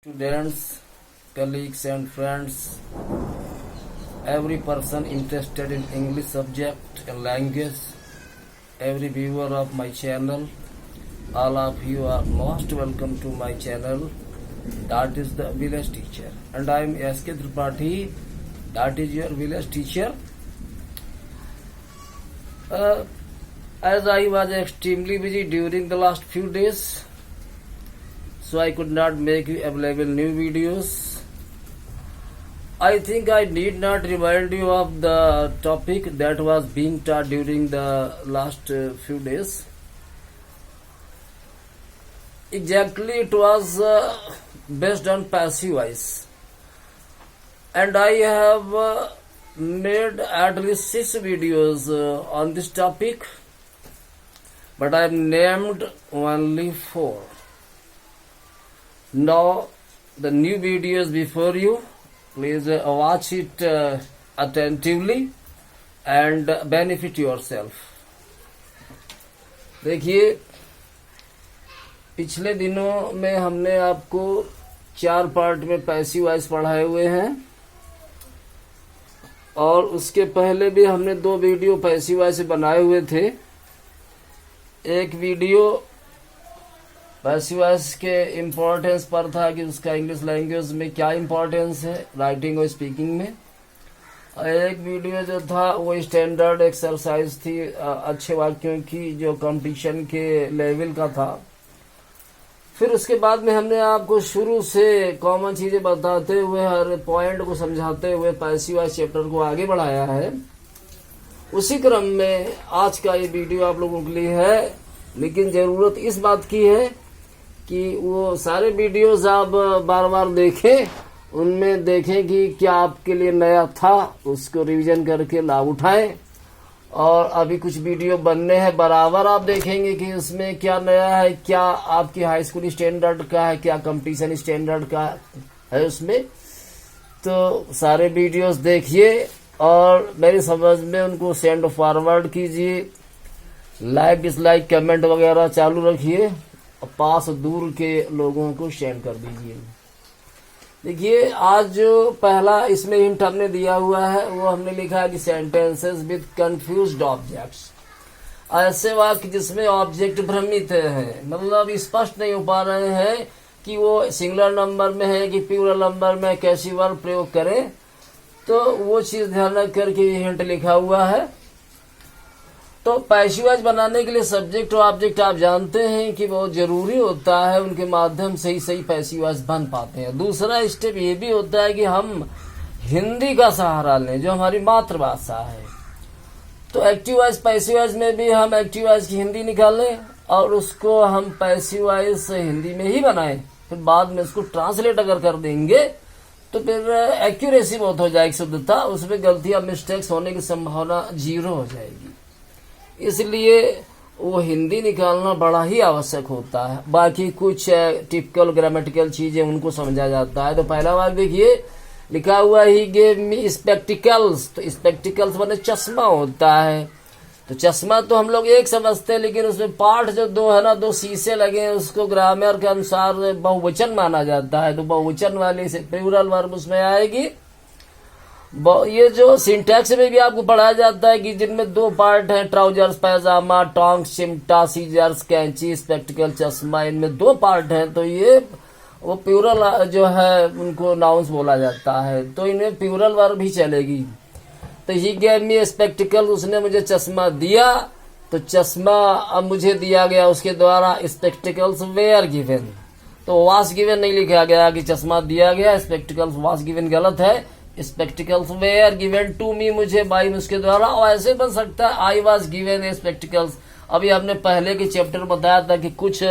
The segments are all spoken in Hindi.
Students, colleagues and friends, every person interested in English subject and language, every viewer of my channel, all of you are most welcome to my channel. That is the village teacher, and I am S.K. Tripathi. That is your village teacher. As I was extremely busy during the last few days, so I could not make you available new videos. I think I need not remind you of the topic that was being taught during the last few days. Exactly, it was based on passive voice, and I have made at least 6 videos on this topic, but I have named only 4. Now the new video is before you. Please watch it attentively and benefit yourself. देखिए, पिछले दिनों में हमने आपको 4 पार्ट में पैसिव वॉइस पढ़ाए हुए हैं, और उसके पहले भी हमने 2 वीडियो पैसिव वॉइस बनाए हुए थे. एक वीडियो पैसिव वॉइस के इम्पोर्टेंस पर था कि उसका इंग्लिश लैंग्वेज में क्या इम्पोर्टेंस है, राइटिंग और स्पीकिंग में. और एक वीडियो जो था वो स्टैंडर्ड एक्सरसाइज थी अच्छे वाक्यों की, जो कंपटीशन के लेवल का था. फिर उसके बाद में हमने आपको शुरू से कॉमन चीजें बताते हुए, हर पॉइंट को समझाते हुए पैसिव वॉइस चैप्टर को आगे बढ़ाया है. उसी क्रम में आज का ये वीडियो आप लोगों के लिए है, लेकिन जरूरत इस बात की है कि वो सारे वीडियोस आप बार बार देखें, उनमें देखें कि क्या आपके लिए नया था, उसको रिवीजन करके लाभ उठाएं. और अभी कुछ वीडियो बनने हैं, बराबर आप देखेंगे कि उसमें क्या नया है, क्या आपकी हाई स्कूल स्टैंडर्ड का है, क्या कंपटीशन स्टैंडर्ड का है उसमें. तो सारे वीडियोस देखिए और मेरी समझ में उनको सेंड फॉरवर्ड कीजिए. लाइक डिसलाइक कमेंट वगैरह चालू रखिए और पास दूर के लोगों को शेयर कर दीजिए. देखिए, आज जो पहला इसमें हिंट हमने दिया हुआ है वो हमने लिखा है कि सेंटेंसेस विद कंफ्यूज्ड ऑब्जेक्ट्स. ऐसे वाक्य जिसमें ऑब्जेक्ट भ्रमित हैं, मतलब स्पष्ट नहीं हो पा रहे हैं कि वो सिंगुलर नंबर में है कि प्लूरल नंबर में, कैसी वर्ब प्रयोग करें. तो वो चीज ध्यान रख करके हिंट लिखा हुआ है. तो पैसिव वॉइस बनाने के लिए सब्जेक्ट और ऑब्जेक्ट आप जानते हैं कि बहुत जरूरी होता है, उनके माध्यम से ही सही पैसिव वॉइस बन पाते हैं. दूसरा स्टेप ये भी होता है कि हम हिंदी का सहारा लें, जो हमारी मातृभाषा है. तो एक्टिव वॉइस पैसिव वॉइस में भी हम एक्टिव वॉइस की हिंदी निकालें और उसको हम पैसिव वॉइस हिंदी में ही बनाएं. फिर बाद में उसको ट्रांसलेट अगर कर देंगे तो फिर एक्यूरेसी बहुत हो जाएगी, शुद्धता, उसमें गलतियां मिस्टेक्स होने की संभावना 0 हो जाएगी. इसलिए वो हिंदी निकालना बड़ा ही आवश्यक होता है. बाकी कुछ टिपिकल ग्रामेटिकल चीजें उनको समझा जाता है. तो पहला वाक्य देखिए, लिखा हुआ ही गेव मी स्पेक्टिकल्स. तो स्पेक्टिकल्स माने चश्मा होता है. तो चश्मा तो हम लोग एक समझते हैं, लेकिन उसमें पार्ट जो 2 है ना, 2 शीशे लगे हैं, उसको ग्रामर के अनुसार बहुवचन माना जाता है. तो बहुवचन वाली से प्लूरल वर्ब उसमें आएगी. ये जो सिंटैक्स में भी आपको पढ़ाया जाता है कि जिनमें 2 पार्ट हैं, ट्राउजर्स पैजामा, टॉन्ग्स चिमटा, सीजर्स कैंची, स्पेक्टिकल चश्मा, इनमें 2 पार्ट हैं. तो ये वो प्लूरल जो है उनको नाउन्स बोला जाता है. तो इनमें प्लूरल वर्ब ही चलेगी. तो ही गेव मी स्पेक्टिकल, उसने मुझे चश्मा दिया. तो चश्मा अब मुझे दिया गया उसके द्वारा. स्पेक्टिकल्स वेयर गिवन, तो वास गिवन नहीं लिखा गया कि चश्मा दिया गया. स्पेक्टिकल्स वास गिवन गलत है. Spectacles were given to me, मुझे बाई उसके द्वारा. और ऐसे बन सकता है आई वाज गिवन स्पेक्टिकल्स. अभी हमने पहले के चैप्टर में बताया था कि कुछ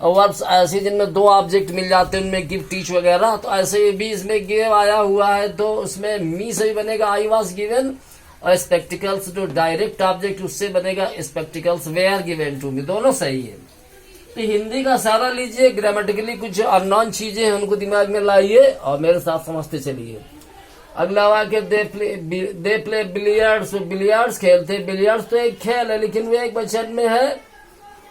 वर्ब्स ऐसे जिनमें 2 ऑब्जेक्ट मिल जाते हैं, उनमें गिव टीच वगैरह. तो ऐसे भी इसमें गिव आया हुआ है, तो उसमें मी से ही बनेगा आई वाज गिवन, और स्पेक्टिकल्स जो डायरेक्ट ऑब्जेक्ट उससे बनेगा spectacles were given to me. दोनों सही है. तो हिंदी का सहारा लीजिए, ग्रामेटिकली कुछ अननोन चीजें हैं उनको दिमाग में लाइए और मेरे साथ समझते चलिए. अगला वाक्य, दे प्ले बिलियर्ड्स. बिलियर्ड्स खेलते. बिलियर्ड्स तो एक खेल है, लेकिन वो एक वचन में है.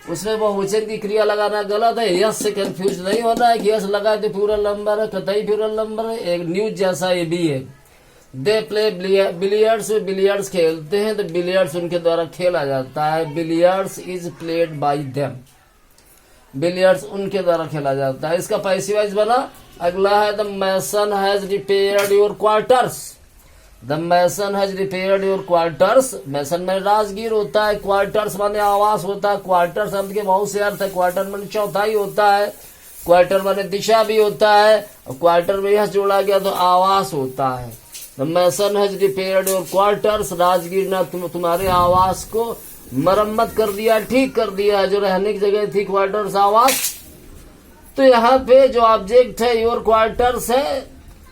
उसमें बहुवचन की क्रिया लगाना गलत है। यस से कंफ्यूज नहीं होना है कि यस लगा तो प्लूरल नंबर है, कतई प्लूरल नंबर है। एक न्यूज जैसा ये भी है। दे प्ले बिलियर्ड्स, बिलियर्ड्स खेलते हैं, तो बिलियर्ड्स उनके द्वारा खेला जाता है। Billiards is played by them, billiards उनके द्वारा खेला जाता है। इसका पैसिव वॉइस बना। अगला है the mason has repaired your quarters. The mason has repaired your quarters. Mason में राजगीर होता है, क्वार्टर्स माने आवास होता है। क्वार्टर शब्द के बहुत से अर्थ है। क्वार्टर माने चौथाई होता है, क्वार्टर माने दिशा भी होता है, और क्वार्टर में यह जोड़ा गया तो आवास होता है। The mason has repaired your quarters, राजगीर ने तुम्हारे आवास को मरम्मत कर दिया, ठीक कर दिया। जो रहने की जगह थी क्वार्टर्स आवास, तो यहाँ पे जो ऑब्जेक्ट है योर क्वार्टर्स है,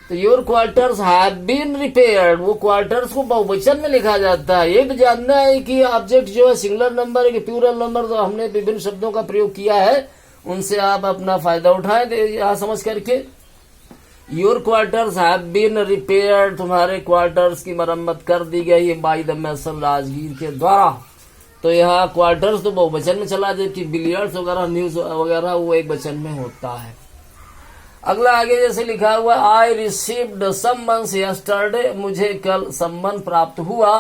तो your quarters have been repaired, वो क्वार्टर्स को बहुवचन में लिखा जाता है। ये भी जानना है कि ऑब्जेक्ट जो है सिंगुलर नंबर है कि प्लूरल नंबर, तो हमने विभिन्न शब्दों का प्रयोग किया है, उनसे आप अपना फायदा उठाएं यहाँ समझ करके। Your quarters have been repaired, तुम्हारे क्वार्टर्स की मरम्मत कर दी गई है बाय द मैसन, राजगीर के द्वारा। तो यहाँ क्वार्टर्स तो बहुवचन में चला, जबकि बिलियर्ड्स वगैरह न्यूज वगैरह वो एक वचन में होता है। अगला आगे जैसे लिखा हुआ आई रिसीव्ड समन्स यस्टरडे, मुझे कल सम्मन प्राप्त हुआ।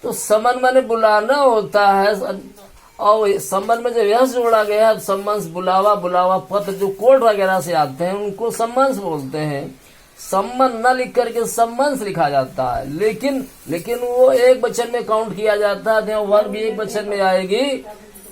तो समन माने बुलाना होता है, और सम्मन में जब यश जोड़ा गया है, सम्मन्स बुलावा, बुलावा पत्र जो कोर्ट वगैरह से आते हैं उनको सम्मन्स बोलते हैं। सम्मन न लिख करके सम्मन्स लिखा जाता है, लेकिन वो एक वचन में काउंट किया जाता है। वर्ब भी एक वचन में आएगी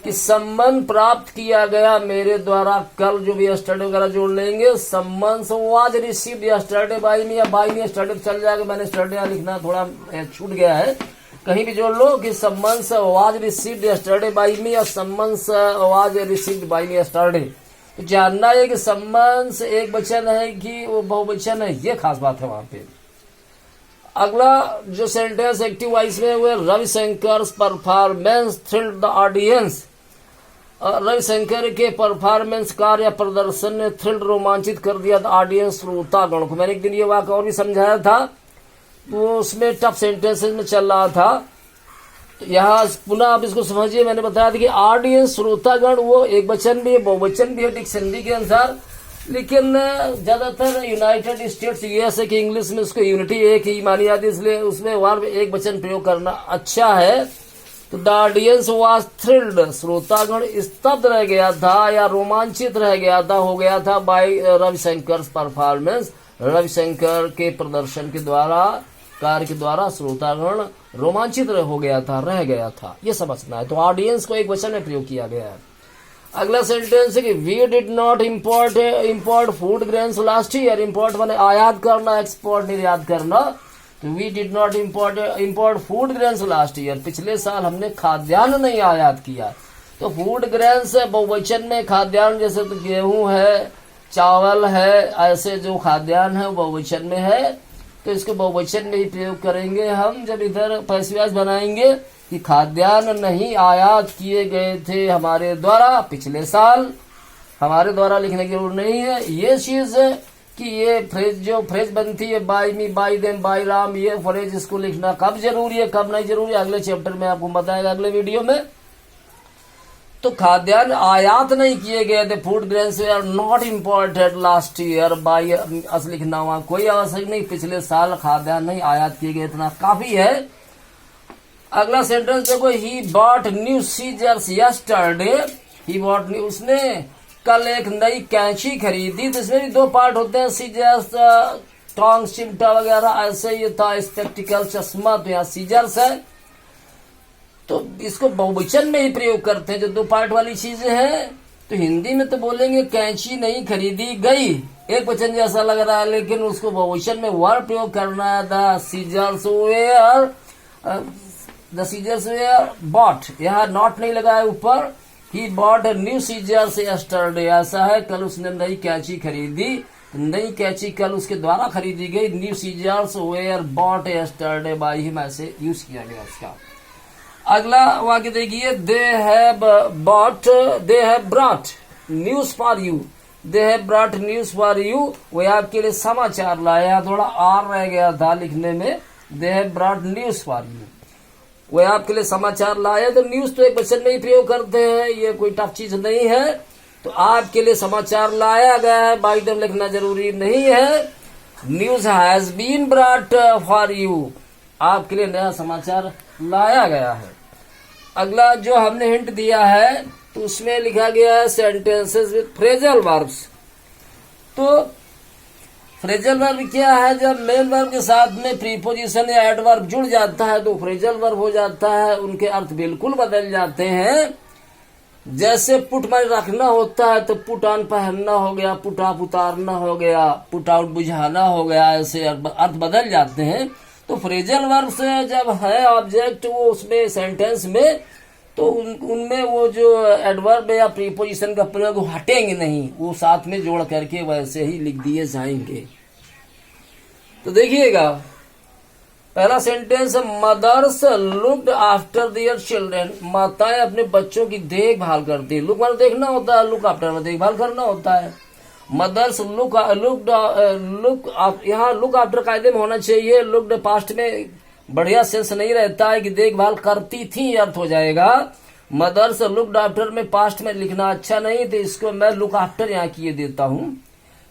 कि सम्मन प्राप्त किया गया मेरे द्वारा कल, जो भी यस्टरडे वगैरह जोड़ लेंगे। Summons was received yesterday by me, या बाय मी यस्टरडे चल जाएगा, मैंने यस्टरडे लिखना थोड़ा छूट गया है, कहीं भी जोड़ लो कि summons was received yesterday by me, या summons was received by me yesterday. तो जानना है कि सम्मन्स एक वचन है कि वो बहुवचन है, ये खास बात है वहां पे। अगला जो सेंटेंस एक्टिव वॉइस में हुए, Ravishankar performance thrilled the audience. Ravishankar के परफॉर्मेंस कार्य या प्रदर्शन ने थ्रिल्ड रोमांचित कर दिया था ऑडियंस श्रोतागण को। मैंने एक दिन ये वाक्य और भी समझाया था, तो उसमें टफ सेंटेंसेस में चल रहा था। तो यहाँ पुनः आप इसको समझिए। मैंने बताया था कि ऑडियंस श्रोतागण वो एक वचन भी है, बहुवचन भी है डिक्शनरी के अनुसार, लेकिन ज्यादातर यूनाइटेड स्टेट्स यूएसए की इंग्लिश में उसको यूनिटी एक ही मानी जाती है, इसलिए उसमें वर्ब एक वचन प्रयोग करना अच्छा है। तो द ऑडियंस वाज थ्रिल्ड, श्रोतागण स्तब्ध रह गया था या रोमांचित रह गया था, हो गया था बाय रविशंकर परफॉर्मेंस, रविशंकर के प्रदर्शन के द्वारा, कार्य के द्वारा श्रोतागण रोमांचित हो गया था, रह गया था, ये समझना है। तो ऑडियंस को एक वचन में प्रयोग किया गया है। अगला सेंटेंस है कि we did not import food grains last year. Import माने आयात करना, एक्सपोर्ट निर्यात करना। तो we did not import food grains last year, पिछले साल हमने खाद्यान्न नहीं आयात किया। तो फूड ग्रेन्स है बहुवचन में, खाद्यान्न जैसे तो गेहूं है, चावल है, ऐसे जो खाद्यान्न है वो बहुवचन में है, तो इसको बहुवचन में ही प्रयोग करेंगे हम जब इधर पैसिव वॉइस बनाएंगे कि खाद्यान्न नहीं आयात किए गए थे हमारे द्वारा पिछले साल। हमारे द्वारा लिखने की जरूरत नहीं है। ये चीज है कि ये फ्रेज जो फ्रेज बनती है by me, by them, by Ram, ये फ्रेज इसको लिखना कब जरूरी है कब नहीं जरूरी अगले चैप्टर में आपको बताएगा, अगले वीडियो में। तो खाद्यान्न आयात नहीं किए गए थे, food grains are not imported last year by, असली लिखना हुआ कोई आवश्यक नहीं, पिछले साल खाद्यान्न नहीं आयात किए गए, इतना काफी है। अगला सेंटेंस देखो, he bought new scissors yesterday. He bought new, उसने कल एक नई कैंची खरीदी। तो इसमें भी दो पार्ट होते हैं, सीजर्स टोंग चिमटा वगैरह, ऐसे ये था स्पेक्टिकल चश्मा, तो यहाँ सीजर्स है। तो इसको बहुवचन में ही प्रयोग करते हैं जो दो पार्ट वाली चीजें हैं। तो हिंदी में तो बोलेंगे कैंची नहीं खरीदी गई, एक वचन जैसा लग रहा है, लेकिन उसको बहुवचन में वर्ब प्रयोग करना है। द सीजर्स वेयर बॉट, यहाँ नॉट नहीं लगा है ऊपर। He bought new scissors yesterday, ऐसा है कल उसने नई कैंची खरीदी, नई कैंची कल उसके द्वारा खरीदी गई। New scissors were bought yesterday by him, ऐसे यूज किया गया उसका। अगला वाक्य देखिए, they have brought news for you. They have brought news for you, वो आपके लिए समाचार लाया, थोड़ा आर रह गया था लिखने में। दे have brought news for you. वो आपके लिए समाचार लाया। तो न्यूज तो एक वचन में ही प्रयोग करते हैं, ये कोई टफ चीज नहीं है। तो आपके लिए समाचार लाया गया है, बाई दम लिखना जरूरी नहीं है। News has been brought for you, आपके लिए नया समाचार लाया गया है। अगला जो हमने हिंट दिया है तो उसमें लिखा गया है सेंटेंसेस विद फ्रेजल वर्ब्स। तो फ्रेजल वर्ब क्या है? जब मेन वर्ब के साथ में प्रीपोजिशन या एडवर्ब जुड़ जाता है तो फ्रेजल वर्ब हो जाता है, उनके अर्थ बिल्कुल बदल जाते हैं। जैसे पुट में रखना होता है तो पुट ऑन पहनना हो गया, पुट ऑफ उतारना हो गया, पुट आउट बुझाना हो गया, ऐसे अर्थ बदल जाते हैं। तो फ्रेजल वर्ब से जब है ऑब्जेक्ट वो उसमें सेंटेंस में, तो उनमें वो जो एडवर्ब या प्रीपोजिशन का प्रयोग हटेंगे नहीं, वो साथ में जोड़ करके वैसे ही लिख दिए जाएंगे। तो देखिएगा पहला sentence, mothers looked after their children, माताएं अपने बच्चों की देखभाल करती है। लुक मतलब देखना होता है, लुक आफ्टर में देखभाल करना होता है। मदर्स लुक यहाँ लुक आफ्टर कायदे में होना चाहिए, लुक्ड पास्ट में बढ़िया सेंस नहीं रहता है कि देखभाल करती थी अर्थ हो जाएगा। मदर्स लुक्ड आफ्टर में पास्ट में लिखना अच्छा नहीं, तो इसको मैं लुक आफ्टर यहाँ किए देता हूँ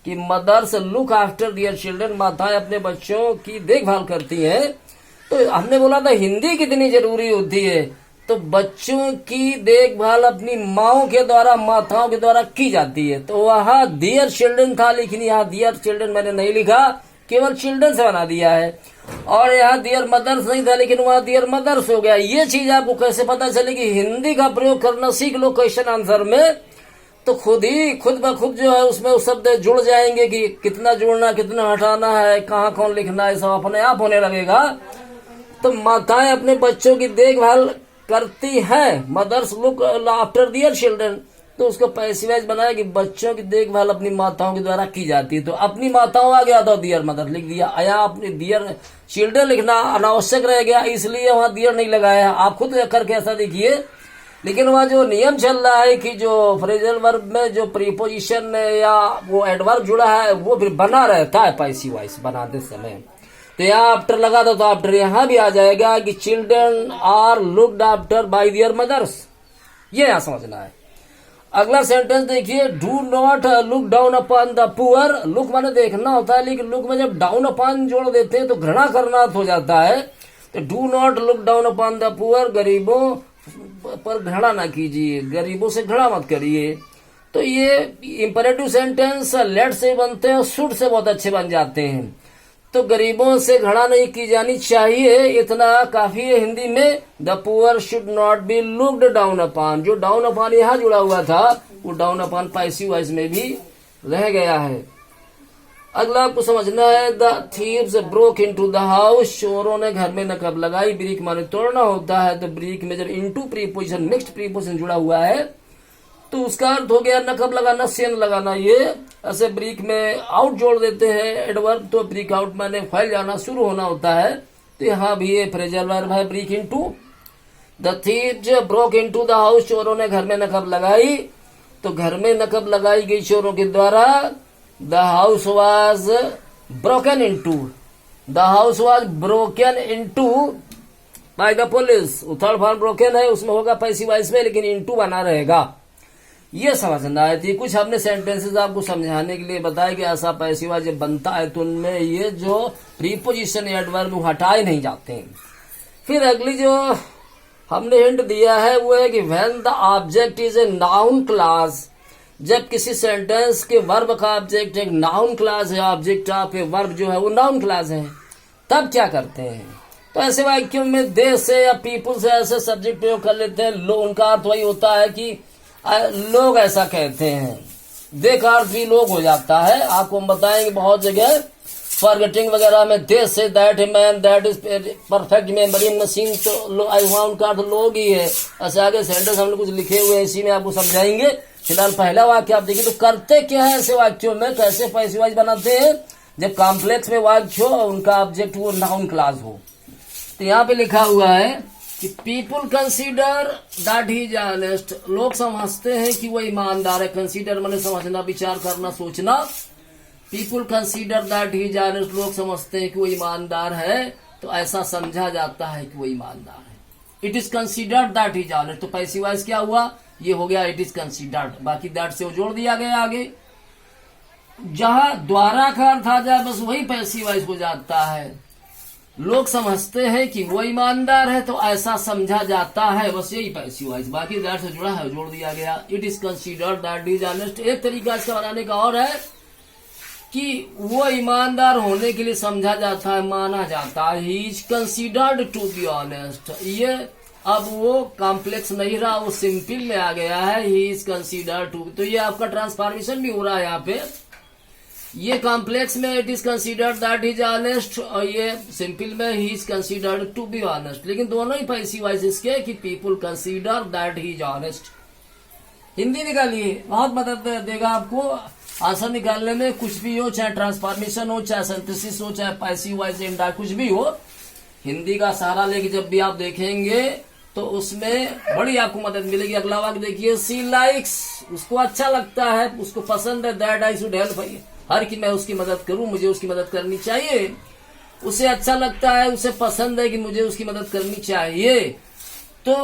कि mothers look after their children, माताएं अपने बच्चों की देखभाल करती हैं। तो हमने बोला था हिंदी कितनी जरूरी होती है, तो बच्चों की देखभाल अपनी माओं के द्वारा, माताओं के द्वारा की जाती है। तो वहां दियर चिल्ड्रन था, लेकिन यहाँ दियर चिल्ड्रन मैंने नहीं लिखा, केवल चिल्ड्रन से बना दिया है। और यहाँ दियर मदर्स नहीं था, लेकिन वहां दियर मदर्स हो गया। ये चीज आपको कैसे पता चलेगी? हिंदी का प्रयोग करना सीख लो क्वेश्चन आंसर में, तो खुद ब खुद जो है उसमें उस शब्द जुड़ जाएंगे कि कितना जोड़ना, कितना हटाना है, कहाँ कौन लिखना है, सब अपने आप होने लगेगा। तो माताएं अपने बच्चों की देखभाल करती हैं, mothers look after their children, तो उसको पैसिवाइज बनाया कि बच्चों की देखभाल अपनी माताओं के द्वारा की जाती है। तो अपनी माताओं आ गया तो दियर मदर लिख दिया, या अपने दियर चिल्ड्रन लिखना अनावश्यक रह गया, इसलिए वहां दियर नहीं लगाया। आप खुद करके ऐसा देखिए। लेकिन वहाँ जो नियम चल रहा है कि जो फ्रेजल वर्ब में जो प्रीपोजिशन या वो एडवर्ब जुड़ा है वो फिर बना रहता है पैसिवाइज बनाते समय। तो यहाँ आफ्टर लगा दो तो आफ्टर यहाँ भी आ जाएगा कि children are looked after by their mothers, ये यहाँ समझना है। अगला सेंटेंस देखिए, do not look down upon the poor. Look माने देखना होता है, लेकिन लुक में जब डाउन अपॉन जोड़ देते हैं तो घृणा करना हो जाता है। तो do not look down upon the poor, गरीबों पर घृणा ना कीजिए, गरीबों से घृणा मत करिए। तो ये इंपरेटिव सेंटेंस लेट से बनते हैं, शुड से बहुत अच्छे बन जाते हैं। तो गरीबों से घृणा नहीं की जानी चाहिए, इतना काफी है हिंदी में। The poor should not be looked down upon, जो डाउन अपॉन यहाँ जुड़ा हुआ था वो डाउन अपॉन पैसिव वॉइस में भी रह गया है। अगला आपको समझना है, the thieves broke into the house, चोरों ने घर में नकब लगाई। ब्रीक माने तोड़ना होता है, तो ब्रीक में जब इनटू प्रीपोजिशन मिक्स्ड प्रीपोजिशन जुड़ा हुआ है तो उसका अर्थ हो गया नकब लगाना, सेन लगाना। ये ऐसे ब्रीक में आउट जोड़ देते हैं एडवर्ब, तो ब्रीक आउट माने फैल जाना, शुरू होना होता है। तो यहाँ भी ये फ्रेजल वर्ब है, break into. The thieves broke into the house, चोरों ने घर में नकब लगाई। तो घर में नकब लगाई गई चोरों के द्वारा। The house was broken into. The house was broken into by the police. Third form broken है, उसमें होगा पैसिव वॉइस में, लेकिन इनटू बना रहेगा। ये समझना है। थी कुछ हमने सेंटेंसेस आपको समझाने के लिए बताया कि ऐसा पैसिव वॉइस जब बनता है तो उनमें ये जो प्रीपोजिशन एडवर्ब हटाए नहीं जाते हैं। फिर अगली जो हमने हिंट दिया है वो है कि when the object is a noun class, जब किसी सेंटेंस के वर्ब का ऑब्जेक्ट एक नाउन क्लास है, ऑब्जेक्ट ऑफ ए वर्ब जो है वो नाउन क्लास है, तब क्या करते हैं? तो ऐसे वाक्यों में दे से या पीपुल से ऐसे सब्जेक्ट प्रयोग कर लेते हैं। उनका अर्थ वही होता है कि लोग ऐसा कहते हैं, दे का अर्थ भी लोग हो जाता है। आपको हम बताएंगे बहुत जगह फॉरगेटिंग वगैरह में they say that a man that is perfect memory machine, तो उनका अर्थ लोग ही है। ऐसे आगे सेंटेंस हमने कुछ लिखे हुए हैं, इसी में आपको समझाएंगे। फिलहाल पहला वाक्य आप देखिए, तो करते क्या है ऐसे वाक्यों में, कैसे पैसिव वॉइस बनाते हैं? जब कॉम्प्लेक्स में वाक्य हो, उनका ऑब्जेक्ट वो नाउन क्लास हो। तो यहाँ पे लिखा हुआ है कि people consider that he is honest, लोग समझते हैं कि वो ईमानदार है। कंसीडर माने समझना, विचार करना, सोचना। People consider that he is honest, लोग समझते हैं कि वो ईमानदार है, तो ऐसा समझा जाता है कि वो ईमानदार है। It is considered that is honest, तो पैसिव वॉइस क्या हुआ, ये हो गया इट इज कंसिडर्ड, बाकी दैट से वो जोड़ दिया गया आगे। जहां द्वारा का अर्थ आ जाए बस वही पैसिव वॉइस हो जाता है। लोग समझते हैं कि वो ईमानदार है तो ऐसा समझा जाता है, बस यही पैसिव वॉइस, बाकी दैट से जुड़ा है जोड़ दिया गया। It is considered that is honest. एक तरीका इसका बनाने का और है कि वो ईमानदार होने के लिए समझा जाता है, माना जाता है। He is considered to be honest, ये अब वो कॉम्प्लेक्स नहीं रहा, वो सिंपल में आ गया है। ही इज कंसिडर्ड टू, तो ये आपका ट्रांसफॉर्मेशन भी हो रहा है यहाँ पे। ये कॉम्प्लेक्स में it is considered that is honest, और ये सिंपल में he is considered to be honest. लेकिन दोनों ही पैसिव वॉइस इसके कि people consider that he is honest. Hindi निकालिए, बहुत मदद देगा आपको आंसर निकालने में। कुछ भी हो, चाहे ट्रांसफॉर्मेशन हो, चाहे सिंथेसिस हो, चाहे पैसिव वॉइस इंडायरेक्ट, कुछ भी हो, हिंदी का सहारा लेके जब भी आप देखेंगे तो उसमें बड़ी आपको मदद मिलेगी। अगला वाक्य देखिए, सी लाइक्स, उसको अच्छा लगता है, उसको पसंद है, that I should help her कि मैं उसकी मदद करूं, मुझे उसकी मदद करनी चाहिए। उसे अच्छा लगता है, उसे पसंद है कि मुझे उसकी मदद करनी चाहिए, तो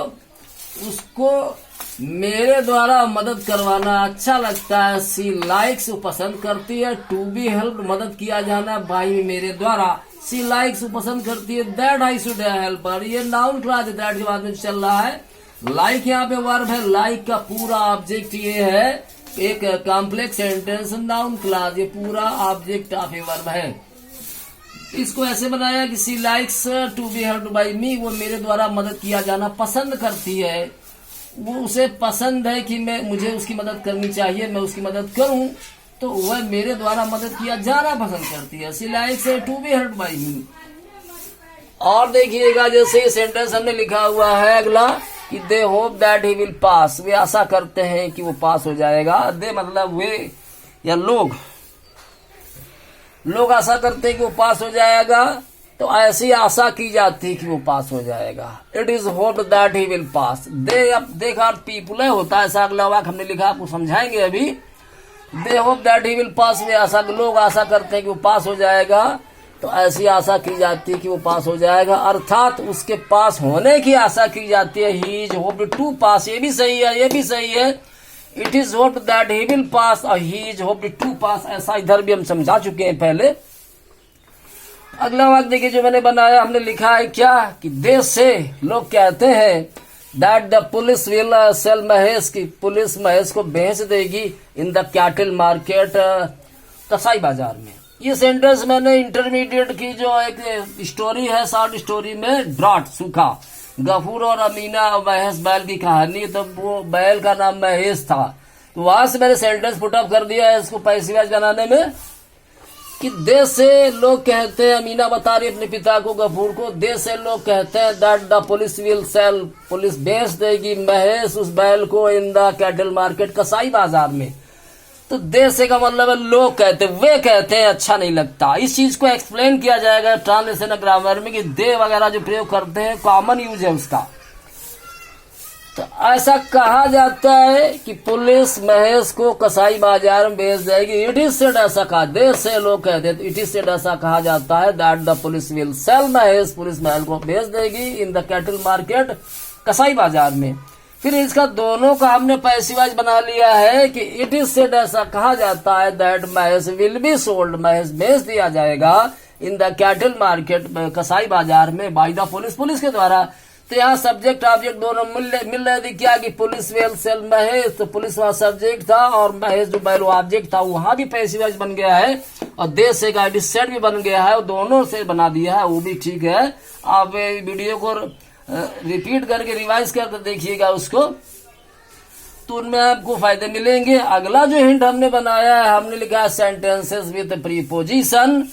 उसको मेरे द्वारा मदद करवाना अच्छा लगता है। सी लाइक्स, वो पसंद करती है। टू बी हेल्प, मदद किया जाना बाई मेरे द्वारा। सी लाइक्स, वो पसंद करती है। That I should help her, ये नाउन क्लॉज है, दैट के बाद में चल रहा है। लाइक यहाँ पे वर्ब है, लाइक का पूरा ऑब्जेक्ट ये है, एक कॉम्प्लेक्स सेंटेंस नाउन क्लॉज, ये पूरा ऑब्जेक्ट ऑफ ए वर्ब है। इसको ऐसे बनाया कि she likes to be helped by me, वो मेरे द्वारा मदद किया जाना पसंद करती है। वो उसे पसंद है कि मुझे उसकी मदद करनी चाहिए, मैं उसकी मदद करूं, तो वह मेरे द्वारा मदद किया जाना पसंद करती है। She likes to be helped by me. और देखिएगा, जैसे सेंटेंस हमने लिखा हुआ है अगला कि they hope that he will pass, वे आशा करते हैं कि वो पास हो जाएगा। दे मतलब वे या लोग आशा करते हैं कि वो पास हो जाएगा, तो ऐसी आशा की जाती है कि वो पास हो जाएगा। It is hope that he will pass. They का पीपुल होता है, ऐसा अगला वाक्य हमने लिखा, आपको समझाएंगे अभी। They hope that he will pass, वे लोग आशा करते हैं कि वो पास हो जाएगा, तो ऐसी आशा की जाती है कि वो पास हो जाएगा, अर्थात उसके पास होने की आशा की जाती है। ही इज होप्ड टू पास, ये भी सही है, ये भी सही है। It is hoped that he will पास और ही इज होप्ड टू पास, ऐसा इधर भी हम समझा चुके हैं पहले। अगला वाक्य देखिए जो मैंने बनाया, हमने लिखा है क्या कि देश से लोग कहते हैं that the police will sell Mahesh, की पुलिस महेश को बेच देगी इन द कैटल मार्केट, कसाई बाजार में। ये सेंटेंस मैंने इंटरमीडिएट की जो एक स्टोरी है, शॉर्ट स्टोरी में ड्रॉट सूखा, गफूर और अमीना और महेश बैल की कहानी, तो वो बैल का नाम महेश था, तो वहां से मैंने सेंटेंस पुटअप कर दिया है इसको पैसिव वॉइस बनाने में कि देश से लोग कहते हैं, अमीना बता रही अपने पिता को, गफूर को, देश से लोग कहते हैं that the police will sell, police बेच देगी महेश उस बैल को इन द कैटल मार्केट, कसाई बाजार में। तो देश से का मतलब है लोग कहते, वे कहते हैं, अच्छा नहीं लगता। इस चीज को एक्सप्लेन किया जाएगा ट्रांसलेशन ग्रामर में कि दे वगैरह जो प्रयोग करते हैं कॉमन यूज है उसका। तो ऐसा कहा जाता है कि पुलिस महेश को कसाई बाजार में बेच जाएगी। इट इज सेड, ऐसा कहा, देश से लोग कहते हैं, इट इज सेड ऐसा कहा जाता है that the police will sell Mahesh, police Mahesh को बेच देगी इन द कैटल मार्केट, कसाई बाजार में। फिर इसका दोनों का हमने पैसिव वॉइस बना लिया है कि इट इज सेड ऐसा कहा जाता है that Mahesh will be sold, Mahesh बेच दिया जाएगा इन द कैटल मार्केट, कसाई बाजार में, बाय द पुलिस, पुलिस के द्वारा। तो यहाँ सब्जेक्ट ऑब्जेक्ट दोनों मिल रहे थे क्या कि पुलिस विल सेल महेश, तो पुलिस वहां सब्जेक्ट था और महेश जो बैल ऑब्जेक्ट था, वहां भी पैसिव वॉइस बन गया है और देश से का इट इज सेड भी बन गया है, और दोनों से बना दिया है, वो भी ठीक है। आप वीडियो को रिपीट करके रिवाइज करके देखिएगा उसको, तो उनमें आपको फायदे मिलेंगे। अगला जो हिंट हमने बनाया है, हमने लिखा है सेंटेंसेस विद प्रीपोजिशन,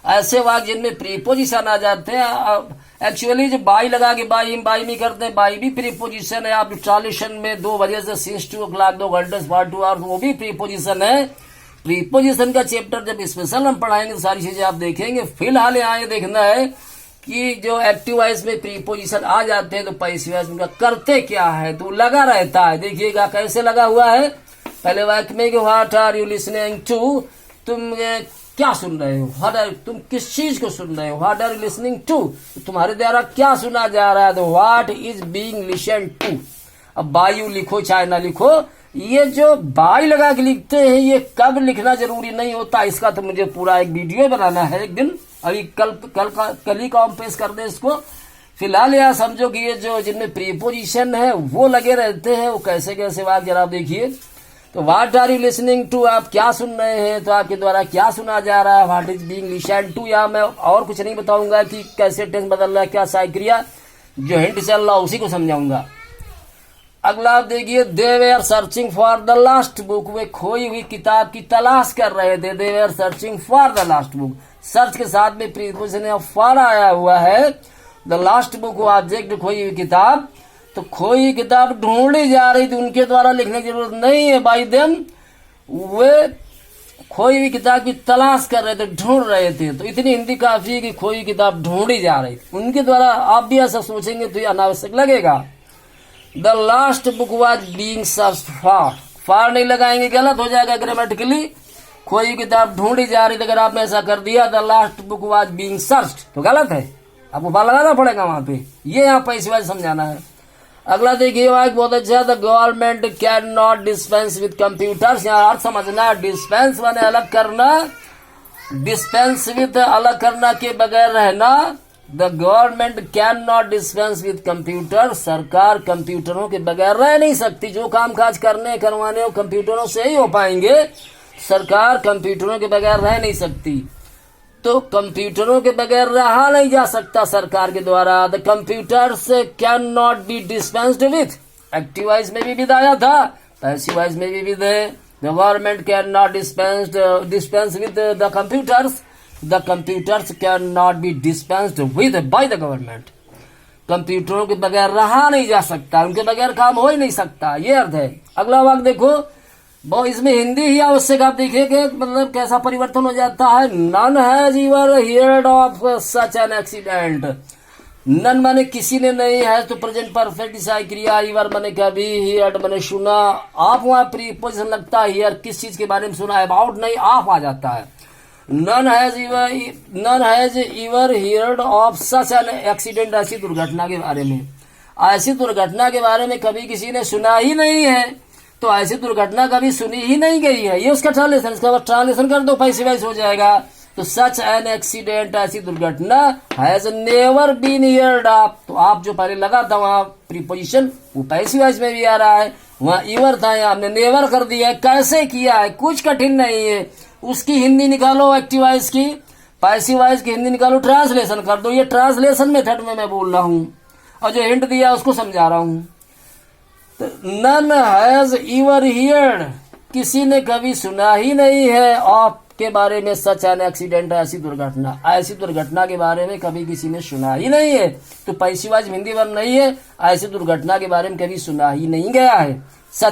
ऐसे वाक्य जिनमें प्रीपोजिशन आ जाते हैं। एक्चुअली जो बाई लगा के बाई नहीं करते, बाई भी प्रीपोजिशन है। आप ट्रांसलेशन में 2 बजे से सिंस 2 o'clock 2 घंटे 2 आवर्स, वो भी प्रीपोजिशन है। प्रीपोजिशन का चैप्टर जब स्पेशल हम पढ़ाएंगे तो सारी चीजें आप देखेंगे। फिलहाल यहाँ ये देखना है कि जो एक्टिव वॉइस में प्रीपोजिशन आ जाते हैं तो पैसिव वॉइस में करते क्या है, तो लगा रहता है। देखिएगा कैसे लगा हुआ है। पहले वाक्य में what are you listening to, तुम क्या सुन रहे हो, तुम किस चीज को सुन रहे हो, what are you listening to, तुम्हारे द्वारा क्या सुना जा रहा है, तो what is being listen to. अब बायू लिखो चाहे ना लिखो, ये जो बाई लगा के लिखते हैं ये कब लिखना जरूरी नहीं होता, इसका तो मुझे पूरा एक वीडियो बनाना है एक दिन, अभी कल ही काम पेश कर दे इसको। फिलहाल यह समझो कि ये जो जिनमें प्रीपोजिशन है वो लगे रहते हैं, वो कैसे कैसे वाक्य जरा देखिए। तो what are you listening to, आप क्या सुन रहे हैं, तो आपके द्वारा क्या सुना जा रहा है, what is being listen to. या मैं और कुछ नहीं बताऊंगा कि कैसे टेंस बदल रहा है, क्या साइक्रिया, जो हिंट चल रहा उसी को समझाऊंगा। अगला आप देखिए, they were searching for the lost book, वे खोई हुई किताब की तलाश कर रहे थे, they were searching for the lost book, search के साथ में प्रीपोजिशन फॉर आया हुआ है, द लास्ट बुक ऑब्जेक्ट खोई हुई किताब, तो खोई किताब ढूंढी जा रही थी, उनके द्वारा लिखने की जरूरत नहीं है, बाई देम, वे खोई हुई किताब की तलाश कर रहे थे, ढूंढ रहे थे, तो इतनी हिंदी काफी है कि खोई हुई किताब ढूंढी जा रही थी, उनके द्वारा। आप भी ऐसा सोचेंगे तो ये अनावश्यक लगेगा। The lost book was being searched for नहीं लगाएंगे, गलत हो जाएगा ग्रामेटिकली, खोई हुई किताब ढूंढी जा रही थी, अगर आपने ऐसा कर दिया the lost book was being searched तो गलत है, आपको बाल लगाना पड़ेगा वहां पे, ये यहाँ पैसे वाइज समझाना है। अगला देखिए वाक्य बहुत अच्छा, the government can not dispense with computers, यहाँ अर्थ समझना, डिस्पेंस माने अलग करना, डिस्पेंस विद अलग करना के बगैर रहना, the government can not dispense with computer, सरकार कंप्यूटरों के बगैर रह नहीं सकती, जो काम काज करवाने हो कंप्यूटरों से ही हो पाएंगे, सरकार कंप्यूटरों के बगैर रह नहीं सकती, तो कंप्यूटरों के बगैर रहा नहीं जा सकता सरकार के द्वारा। The computers can not be dispensed with, active voice में भी विद आया था, पैसिव वाइज में भी विद है, the government can not dispense with the computers, the computers can not be dispensed with by the government, कंप्यूटरों के बगैर रहा नहीं जा सकता, उनके बगैर काम हो ही नहीं सकता, ये अर्थ है। अगला वाक्य देखो, वो इसमें हिंदी ही आवश्यक, आप देखिए मतलब कैसा परिवर्तन हो जाता है। None has ever heard of such an accident, none माने किसी ने नहीं है, तो प्रेजेंट परफेक्ट इसाई क्रिया, एवर माने कभी, हियर्ड माने सुना, आप वहां प्रीपोजिशन लगता है, हियर किस चीज के बारे में सुना है, अबाउट नहीं आप आ जाता है। None has ever heard of such an accident, ऐसी दुर्घटना के बारे में, ऐसी दुर्घटना के बारे में कभी किसी ने सुना ही नहीं है, तो ऐसी दुर्घटना कभी सुनी ही नहीं गई है, ये उसका ट्रांसलेशन, इसका बाद ट्रांसलेशन कर दो पैसे वाइज हो जाएगा। तो सच एन एक्सीडेंट, ऐसी दुर्घटना, has never been heard of, तो आप जो पहले लगा था वहां प्रीपोजिशन वो पैसे वाइज में भी आ रहा है, वहां ईवर था, आपने नेवर कर दिया है। कैसे किया है, कुछ कठिन नहीं है, उसकी हिंदी निकालो, एक्टिव वाइज की, पैसिव वाइज की हिंदी निकालो, ट्रांसलेशन कर दो, ये ट्रांसलेशन मेथड में मैं बोल रहा हूं, और जो हिंट दिया उसको समझा रहा हूं। नन हैज एवर हियर्ड, किसी ने कभी सुना ही नहीं है, ऑफ के बारे में, सच एन एक्सीडेंट, ऐसी दुर्घटना, ऐसी दुर्घटना के बारे में कभी किसी ने सुना ही नहीं है, तो पैसिव वाइज हिंदी वर्ब नहीं है, ऐसी दुर्घटना के बारे में कभी सुना ही नहीं गया है, सच